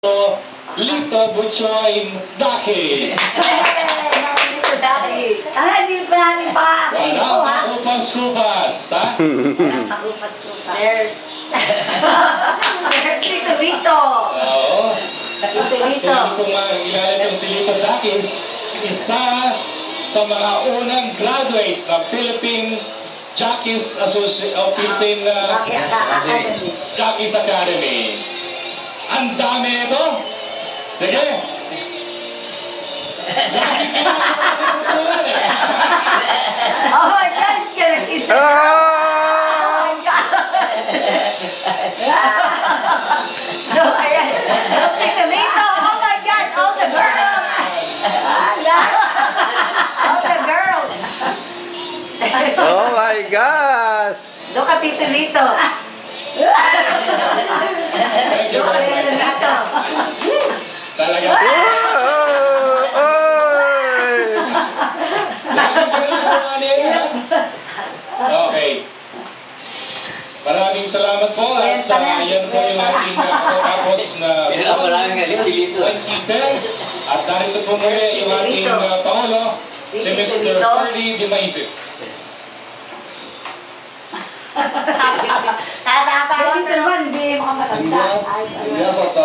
Lito Butchoy Dakis. Lito Dakis. Hindi pa namin pa-akin ko, ha? Walang kupas-kupas, ha? Walang kupas-kupas. There's Lito Lito. Oo. Lito Lito. Hindi ko makilala itong si Lito Dakis. Isa sa mga unang graduates ng Philippine Jockeys Philippine Jockeys Academy. Ang dami nito. Sige. Oh my God, it's gonna kiss the girl. Oh my God. Look, ayan. Look, Lito Lito. Oh my God, all the girls. All the girls. Oh my gosh! Look at Tito Lito. Look at Tito Lito. Talaga. Okay. Maraming salamat po at yan po yung ating tapos na 2010 at narito po muli yung ating Pangulo, si Mr. Ferdy Dimaisip. Tatawa naman, hindi mo ka matanda. On behalf of